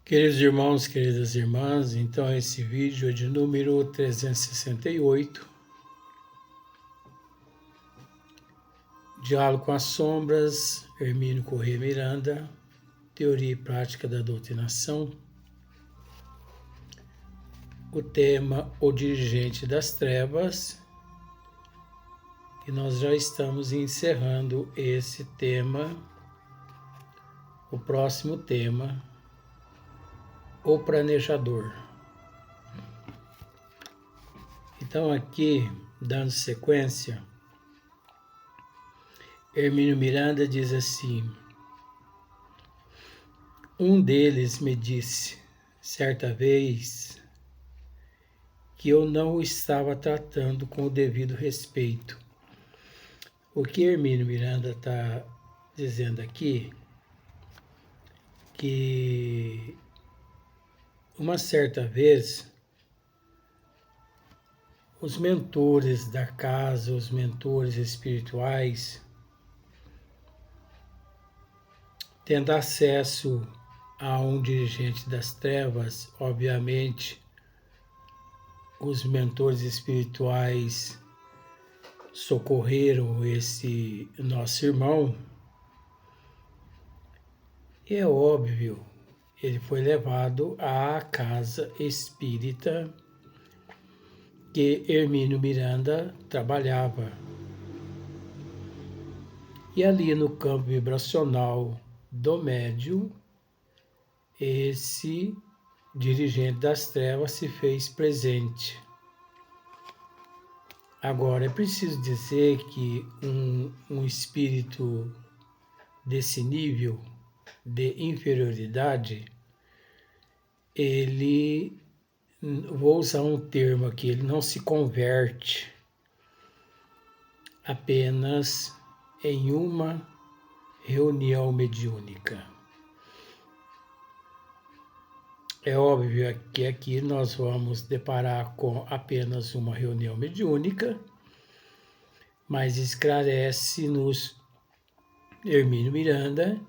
Queridos irmãos, queridas irmãs, então esse vídeo é de número 368, Diálogo com as Sombras, Hermínio Corrêa Miranda, Teoria e Prática da Doutrinação. O tema, o dirigente das trevas, e nós já estamos encerrando esse tema. O próximo tema, o planejador. Então aqui, dando sequência, Hermínio Miranda diz assim: um deles me disse, certa vez, que eu não o estava tratando com o devido respeito. O que Hermínio Miranda está dizendo aqui, que uma certa vez, os mentores da casa, os mentores espirituais, tendo acesso a um dirigente das trevas, obviamente, os mentores espirituais socorreram esse nosso irmão, e é óbvio, ele foi levado à casa espírita que Hermínio Miranda trabalhava. E ali no campo vibracional do médium, esse dirigente das trevas se fez presente. Agora, é preciso dizer que um espírito desse nível de inferioridade, ele, vou usar um termo aqui, ele não se converte apenas em uma reunião mediúnica. É óbvio que aqui nós vamos deparar com apenas uma reunião mediúnica, mas esclarece-nos Hermínio Miranda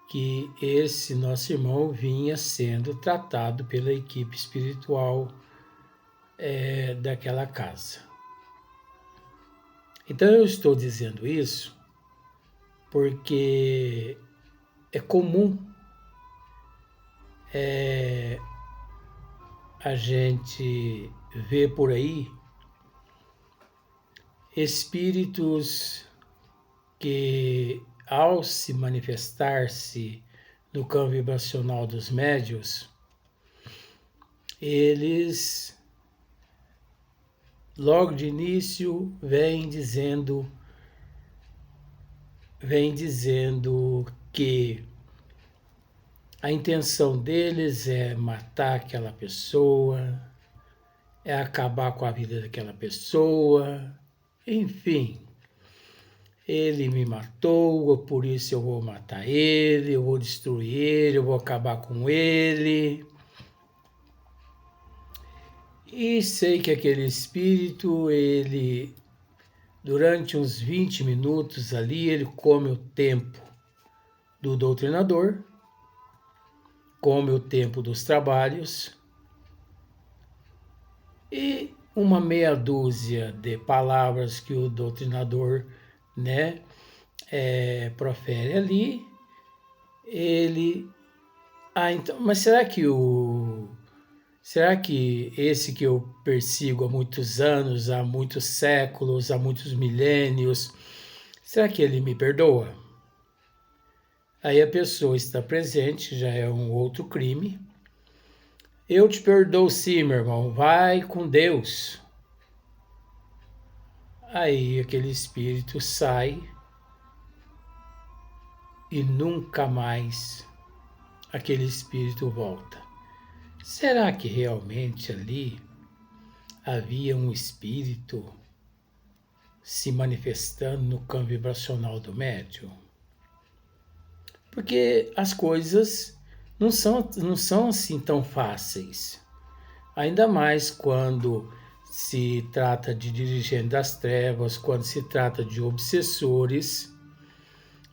que esse nosso irmão vinha sendo tratado pela equipe espiritual daquela casa. Então eu estou dizendo isso porque é comum a gente ver por aí espíritos que, ao se manifestar-se no campo vibracional dos médiuns, eles, logo de início, vêm dizendo que a intenção deles é matar aquela pessoa, é acabar com a vida daquela pessoa, enfim. Ele me matou, por isso eu vou matar ele, eu vou destruir ele, eu vou acabar com ele. E sei que aquele espírito, ele, durante uns 20 minutos ali, ele come o tempo do doutrinador, come o tempo dos trabalhos, e uma meia dúzia de palavras que o doutrinador profere ali, ele... então, mas será que esse que eu persigo há muitos anos, há muitos séculos, há muitos milênios, será que ele me perdoa? Aí a pessoa está presente, já é um outro crime. Eu te perdoo sim, meu irmão, vai com Deus. Aí aquele espírito sai e nunca mais aquele espírito volta. Será que realmente ali havia um espírito se manifestando no campo vibracional do médium? Porque as coisas não são assim tão fáceis. Ainda mais quando se trata de dirigente das trevas, quando se trata de obsessores,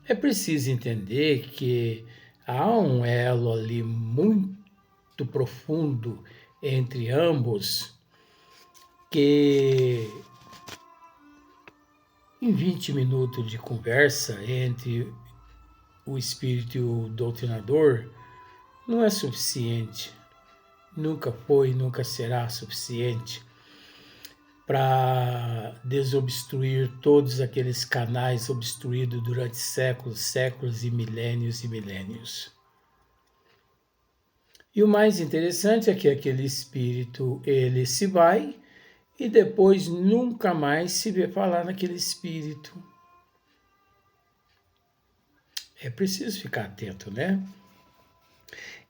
é preciso entender que há um elo ali muito profundo entre ambos, que em 20 minutos de conversa entre o espírito e o doutrinador não é suficiente, nunca foi, nunca será suficiente para desobstruir todos aqueles canais obstruídos durante séculos, séculos e milênios e milênios. E o mais interessante é que aquele espírito, ele se vai e depois nunca mais se vê falar naquele espírito. É preciso ficar atento, né?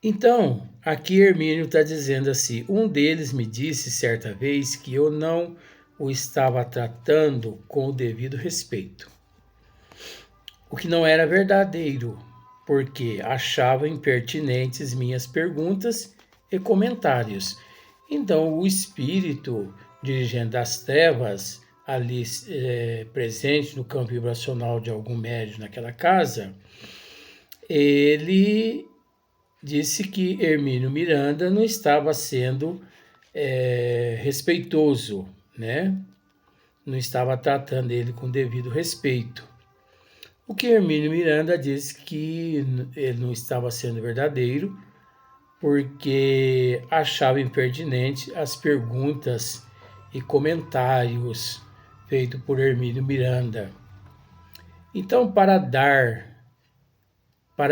Então, aqui Hermínio está dizendo assim: um deles me disse certa vez que eu não o estava tratando com o devido respeito, o que não era verdadeiro, porque achava impertinentes minhas perguntas e comentários. Então, o espírito dirigente das trevas, ali presente no campo vibracional de algum médium naquela casa, ele disse que Hermínio Miranda não estava sendo respeitoso, né? Não estava tratando ele com devido respeito. O que Hermínio Miranda disse que ele não estava sendo verdadeiro, porque achava impertinente as perguntas e comentários feitos por Hermínio Miranda. Então, para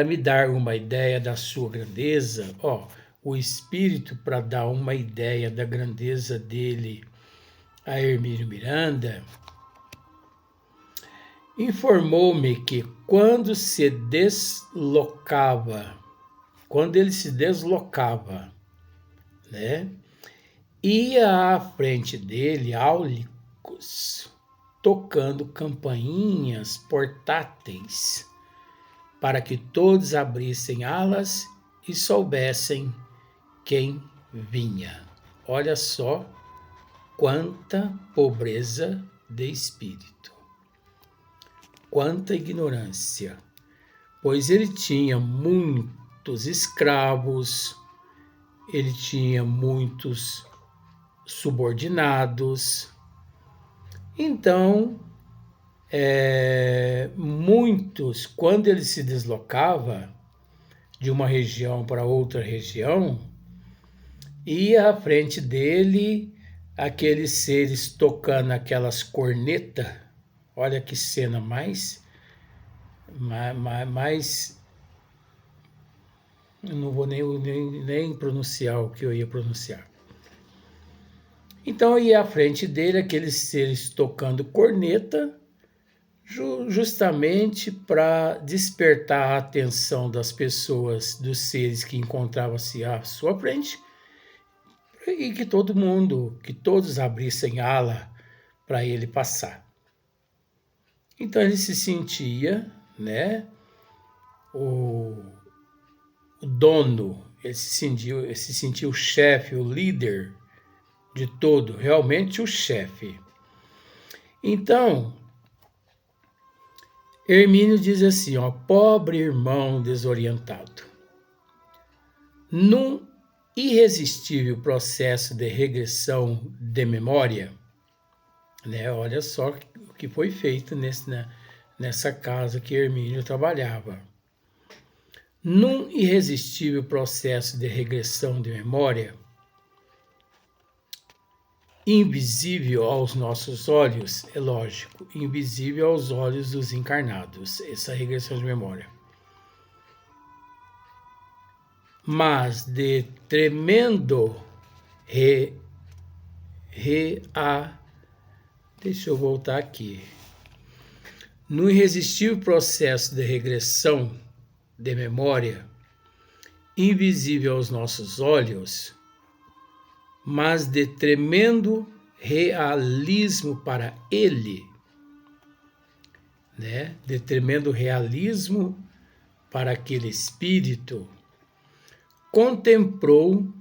me dar uma ideia da sua grandeza, o espírito, para dar uma ideia da grandeza dele a Hermínio Miranda, informou-me que quando ele se deslocava, né, ia à frente dele áulicos tocando campainhas portáteis para que todos abrissem alas e soubessem quem vinha. Olha só quanta pobreza de espírito, quanta ignorância, pois ele tinha muitos escravos, ele tinha muitos subordinados. Então, muitos, quando ele se deslocava de uma região para outra região, ia à frente dele aqueles seres tocando aquelas cornetas. Olha que cena mais eu não vou nem pronunciar o que eu ia pronunciar. Então ia à frente dele aqueles seres tocando corneta, justamente para despertar a atenção das pessoas, dos seres que encontravam-se à sua frente, e que todos abrissem ala para ele passar. Então ele se sentia, né, o dono, ele se sentia o chefe, o líder de todo, realmente o chefe. Então, Hermínio diz assim, pobre irmão desorientado, num irresistível processo de regressão de memória, né? Olha só o que foi feito nessa casa que Hermínio trabalhava. Num irresistível processo de regressão de memória, invisível aos nossos olhos, é lógico, invisível aos olhos dos encarnados, essa regressão de memória. Mas de tremendo deixa eu voltar aqui. No irresistível processo de regressão de memória, invisível aos nossos olhos, mas de tremendo realismo para ele, né? De tremendo realismo para aquele espírito, contemplou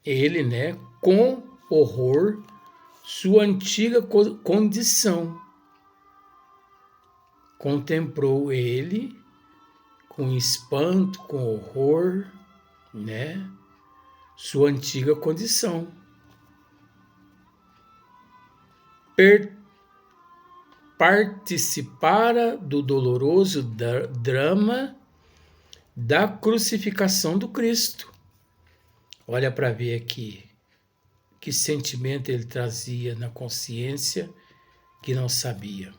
ele, né, com horror, sua antiga condição. Contemplou ele com espanto, com horror, né, sua antiga condição. Participara do doloroso drama da crucificação do Cristo. Olha para ver aqui que sentimento ele trazia na consciência que não sabia.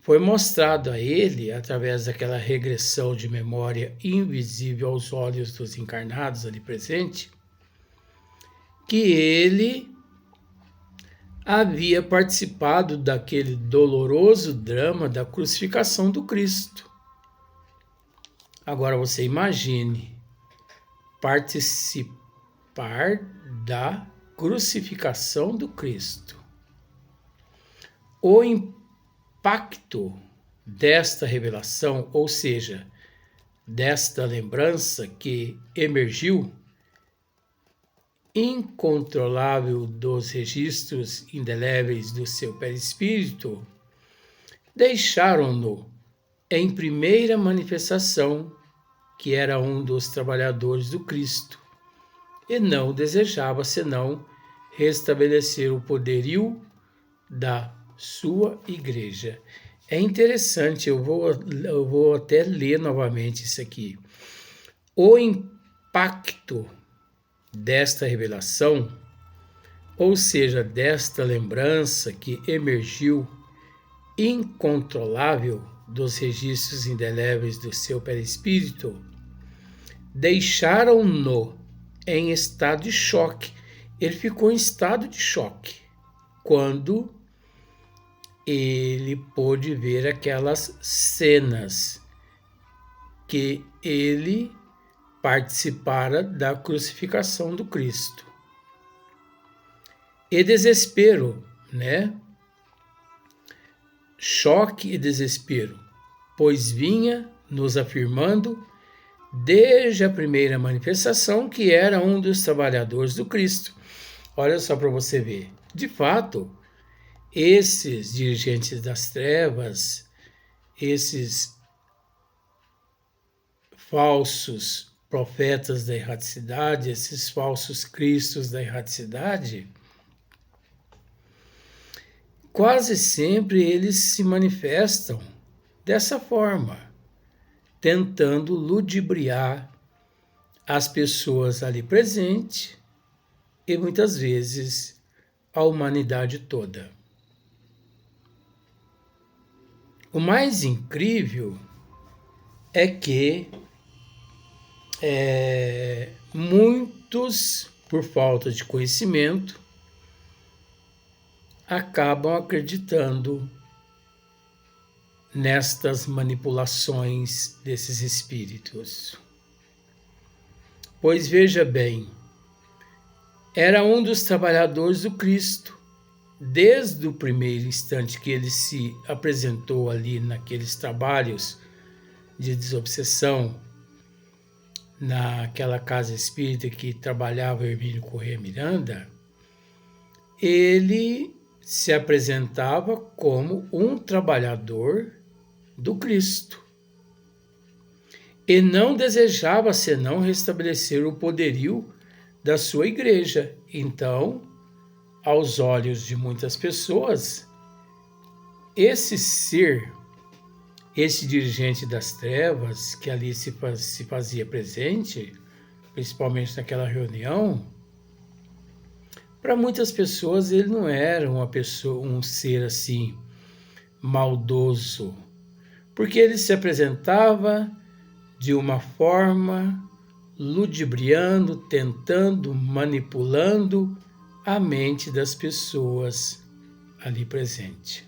Foi mostrado a ele, através daquela regressão de memória invisível aos olhos dos encarnados ali presente, que ele havia participado daquele doloroso drama da crucificação do Cristo. Agora você imagine participar da crucificação do Cristo. O impacto desta revelação, ou seja, desta lembrança que emergiu, incontrolável dos registros indeléveis do seu perispírito, deixaram-no em primeira manifestação que era um dos trabalhadores do Cristo e não desejava senão restabelecer o poderio da sua igreja. É interessante, eu vou até ler novamente isso aqui. O impacto desta revelação, ou seja, desta lembrança que emergiu incontrolável dos registros indeléveis do seu perispírito, deixaram-no em estado de choque. Ele ficou em estado de choque quando ele pôde ver aquelas cenas que ele participara da crucificação do Cristo. E desespero, né? Choque e desespero, pois vinha nos afirmando desde a primeira manifestação que era um dos trabalhadores do Cristo. Olha só para você ver. De fato, esses dirigentes das trevas, esses falsos profetas da erraticidade, esses falsos cristos da erraticidade, quase sempre eles se manifestam dessa forma, tentando ludibriar as pessoas ali presentes e muitas vezes a humanidade toda. O mais incrível é que muitos, por falta de conhecimento, acabam acreditando nestas manipulações desses espíritos. Pois veja bem, era um dos trabalhadores do Cristo, desde o primeiro instante que ele se apresentou ali naqueles trabalhos de desobsessão, naquela casa espírita que trabalhava Hermínio Corrêa Miranda, ele se apresentava como um trabalhador do Cristo e não desejava senão restabelecer o poderio da sua igreja. Então, aos olhos de muitas pessoas, esse ser, esse dirigente das trevas que ali se fazia presente, principalmente naquela reunião, para muitas pessoas ele não era um ser assim maldoso, porque ele se apresentava de uma forma ludibriando, tentando, manipulando a mente das pessoas ali presentes.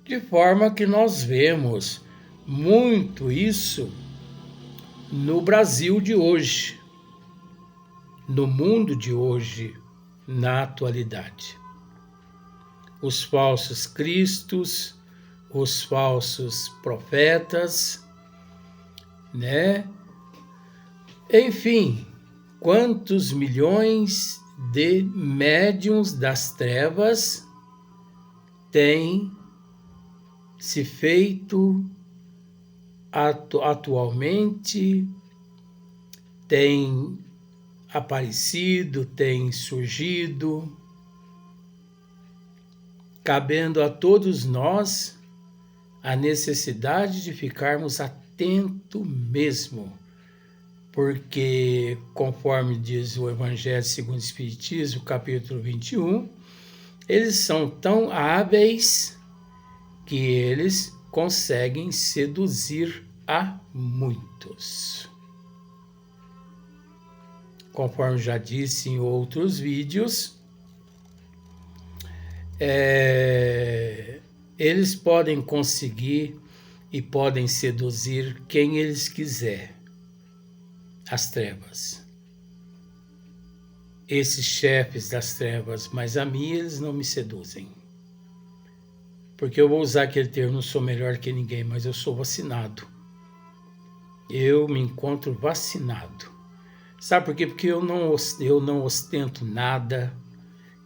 De forma que nós vemos muito isso no Brasil de hoje, no mundo de hoje, na atualidade. Os falsos cristos, os falsos profetas, né? Enfim, quantos milhões de médiuns das trevas têm se feito atualmente, têm aparecido, tem surgido, cabendo a todos nós a necessidade de ficarmos atentos mesmo, porque, conforme diz o Evangelho segundo o Espiritismo, capítulo 21, eles são tão hábeis que eles conseguem seduzir a muitos. Conforme já disse em outros vídeos, eles podem conseguir e podem seduzir quem eles quiser, as trevas. Esses chefes das trevas, mas a mim eles não me seduzem. Porque eu vou usar aquele termo, não sou melhor que ninguém, mas eu sou vacinado. Eu me encontro vacinado. Sabe por quê? Porque eu não ostento nada,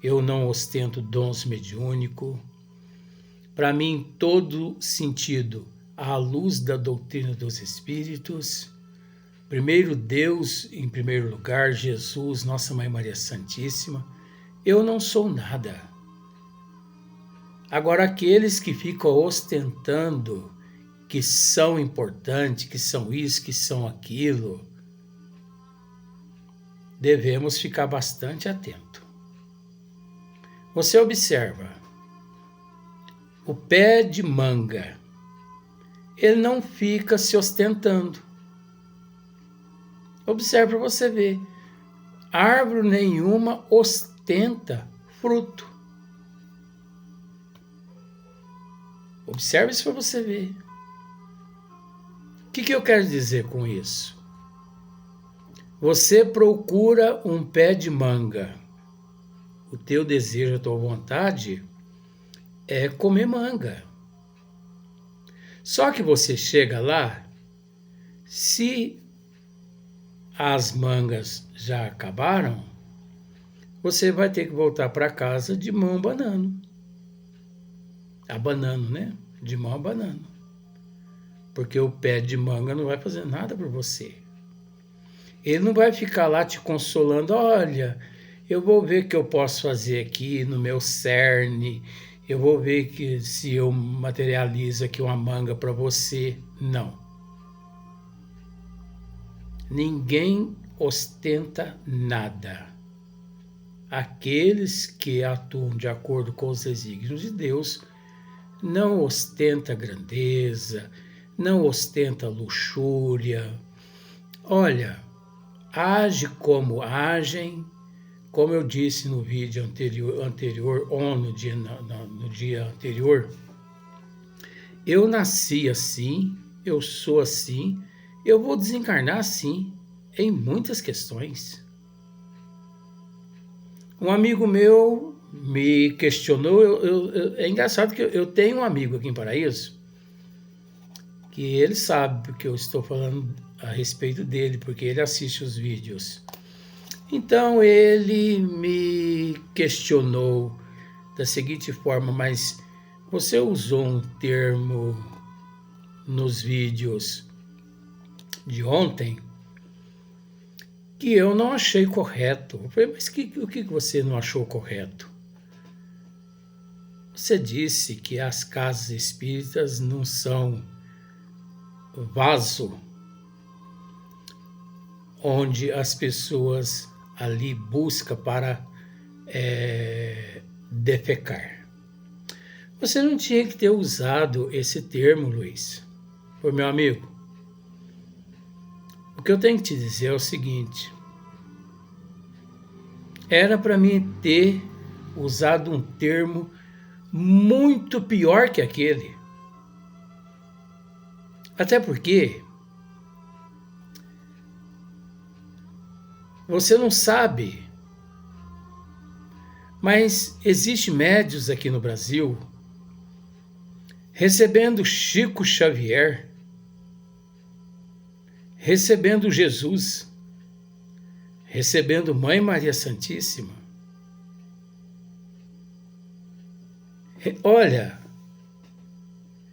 eu não ostento dons mediúnicos. Para mim, em todo sentido, à luz da doutrina dos Espíritos, primeiro Deus, em primeiro lugar, Jesus, Nossa Mãe Maria Santíssima, eu não sou nada. Agora, aqueles que ficam ostentando que são importantes, que são isso, que são aquilo, devemos ficar bastante atento. Você observa, o pé de manga, ele não fica se ostentando. Observe para você ver, árvore nenhuma ostenta fruto. Observe isso para você ver. O que eu quero dizer com isso? Você procura um pé de manga. O teu desejo, a tua vontade é comer manga. Só que você chega lá, se as mangas já acabaram, você vai ter que voltar para casa de mão abanando. Abanando, né? De mão abanando. Porque o pé de manga não vai fazer nada por você. Ele não vai ficar lá te consolando, olha, eu vou ver o que eu posso fazer aqui no meu cerne, eu vou ver que se eu materializo aqui uma manga para você. Não. Ninguém ostenta nada. Aqueles que atuam de acordo com os desígnios de Deus não ostenta grandeza, não ostenta luxúria. Olha, age como agem, como eu disse no vídeo anterior ou no dia anterior, eu nasci assim, eu sou assim, eu vou desencarnar assim, em muitas questões. Um amigo meu me questionou, é engraçado que eu tenho um amigo aqui em Paraíso, que ele sabe que eu estou falando a respeito dele, porque ele assiste os vídeos. Então ele me questionou da seguinte forma, mas você usou um termo nos vídeos de ontem que eu não achei correto. Eu falei, mas o que você não achou correto? Você disse que as casas espíritas não são vaso onde as pessoas ali buscam para defecar. Você não tinha que ter usado esse termo, Luiz. Foi meu amigo. O que eu tenho que te dizer é o seguinte. Era para mim ter usado um termo muito pior que aquele. Até porque você não sabe, mas existe médios aqui no Brasil recebendo Chico Xavier, recebendo Jesus, recebendo Mãe Maria Santíssima. Olha,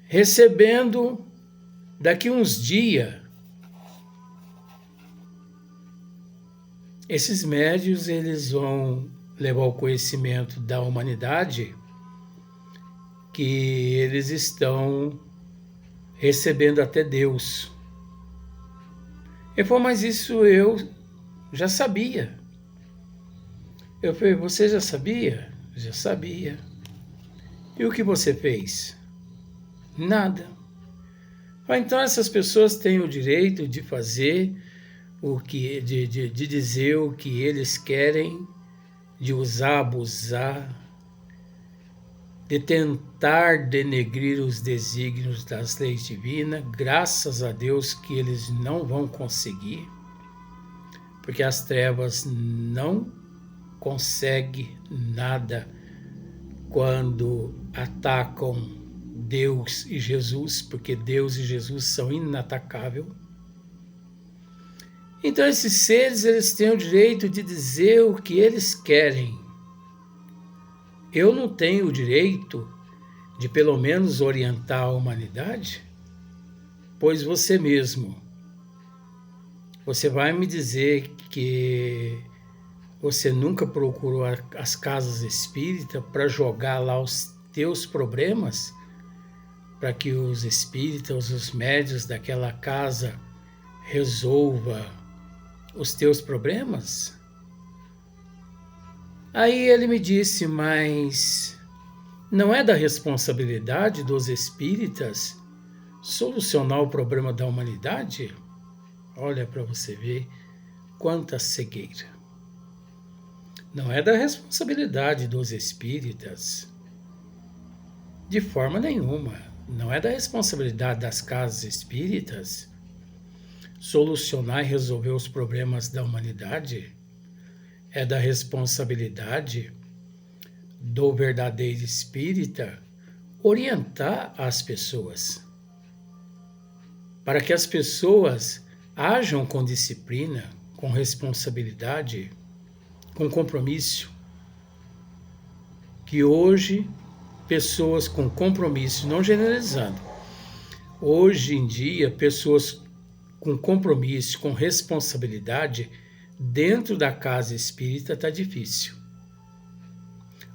recebendo daqui uns dias Esses médios, eles vão levar o conhecimento da humanidade que eles estão recebendo até Deus. Ele falou, mas isso eu já sabia. Eu falei, você já sabia? Já sabia. E o que você fez? Nada. Então essas pessoas têm o direito de fazer o que, de dizer o que eles querem, de usar, abusar, de tentar denegrir os desígnios das leis divinas. Graças a Deus que eles não vão conseguir, porque as trevas não conseguem nada quando atacam Deus e Jesus, porque Deus e Jesus são inatacáveis. Então esses seres, eles têm o direito de dizer o que eles querem. Eu não tenho o direito de pelo menos orientar a humanidade? Pois você mesmo, você vai me dizer que você nunca procurou as casas espíritas para jogar lá os teus problemas? Para que os espíritas, os médios daquela casa resolva os teus problemas? Aí ele me disse, mas não é da responsabilidade dos espíritas solucionar o problema da humanidade? Olha para você ver quanta cegueira. Não é da responsabilidade dos espíritas, de forma nenhuma. Não é da responsabilidade das casas espíritas solucionar e resolver os problemas da humanidade. É da responsabilidade do verdadeiro espírita orientar as pessoas, para que as pessoas ajam com disciplina, com responsabilidade, com compromisso. Que hoje, pessoas com compromisso, não generalizando, hoje em dia, pessoas com compromisso, com responsabilidade, dentro da casa espírita está difícil.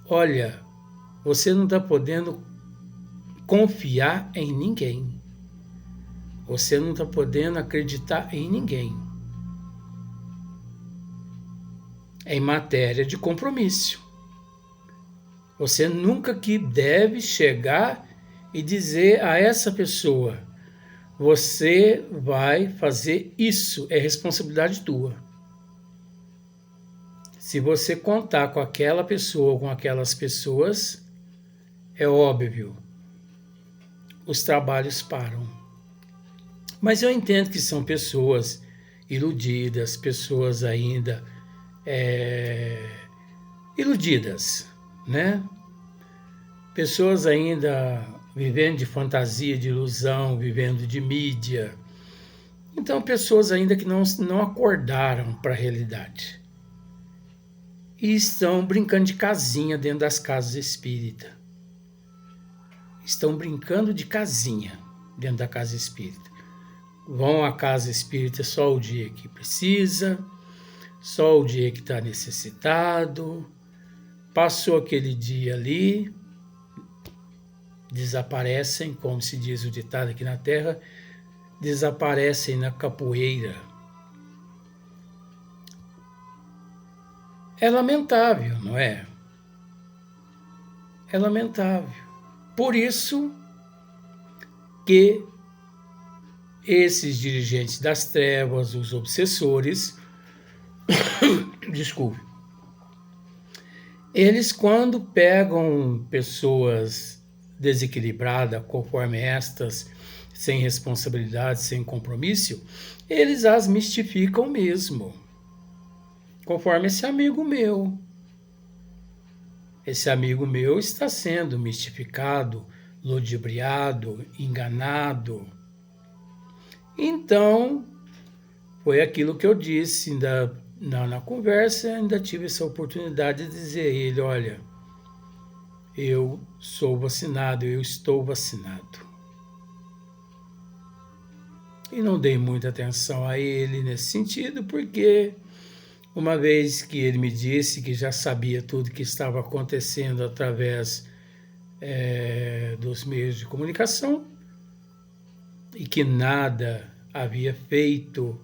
Olha, você não está podendo confiar em ninguém. Você não está podendo acreditar em ninguém. Em matéria de compromisso. Você nunca que deve chegar e dizer a essa pessoa, você vai fazer isso, é responsabilidade tua. Se você contar com aquela pessoa ou com aquelas pessoas, é óbvio, os trabalhos param. Mas eu entendo que são pessoas iludidas, pessoas ainda iludidas, né? Pessoas ainda vivendo de fantasia, de ilusão, vivendo de mídia. Então, pessoas ainda que não acordaram para a realidade. E estão brincando de casinha dentro das casas espíritas. Estão brincando de casinha dentro da casa espírita. Vão à casa espírita só o dia que precisa, só o dia que está necessitado. Passou aquele dia ali, desaparecem, como se diz o ditado aqui na Terra, desaparecem na capoeira. É lamentável, não é? É lamentável. Por isso que esses dirigentes das trevas, os obsessores, desculpe, eles quando pegam pessoas desequilibradas, conforme estas, sem responsabilidade, sem compromisso, eles as mistificam mesmo. Conforme esse amigo meu. Esse amigo meu está sendo mistificado, ludibriado, enganado. Então, foi aquilo que eu disse na conversa, ainda tive essa oportunidade de dizer a ele, olha, eu sou vacinado, eu estou vacinado. E não dei muita atenção a ele nesse sentido, porque uma vez que ele me disse que já sabia tudo que estava acontecendo através dos meios de comunicação e que nada havia feito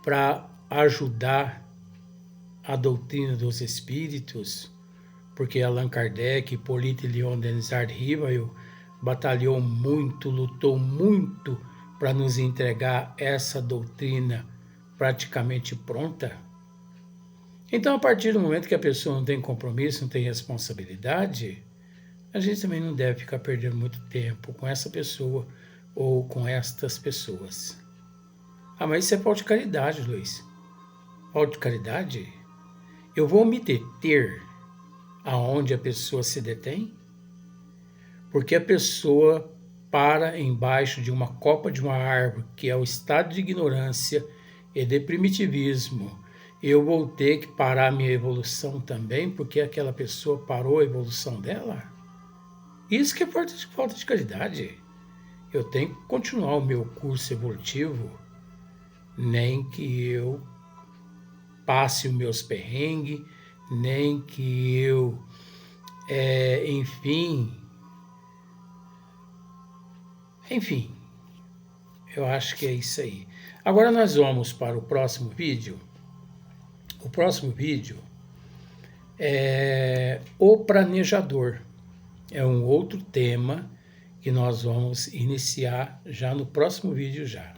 para ajudar a doutrina dos espíritos, porque Allan Kardec, Hippolyte Léon Denisard Rivail batalhou muito, lutou muito para nos entregar essa doutrina praticamente pronta. Então, a partir do momento que a pessoa não tem compromisso, não tem responsabilidade, a gente também não deve ficar perdendo muito tempo com essa pessoa ou com estas pessoas. Ah, mas isso é falta de caridade, Luiz. Falta de caridade? Eu vou me deter aonde a pessoa se detém? Porque a pessoa para embaixo de uma copa de uma árvore, que é o estado de ignorância e de primitivismo. Eu vou ter que parar a minha evolução também, porque aquela pessoa parou a evolução dela? Isso que é falta de caridade. Eu tenho que continuar o meu curso evolutivo, nem que eu passe os meus perrengues, nem que eu, enfim, eu acho que é isso aí. Agora nós vamos para o próximo vídeo. O próximo vídeo é o planejador. É um outro tema que nós vamos iniciar já no próximo vídeo já.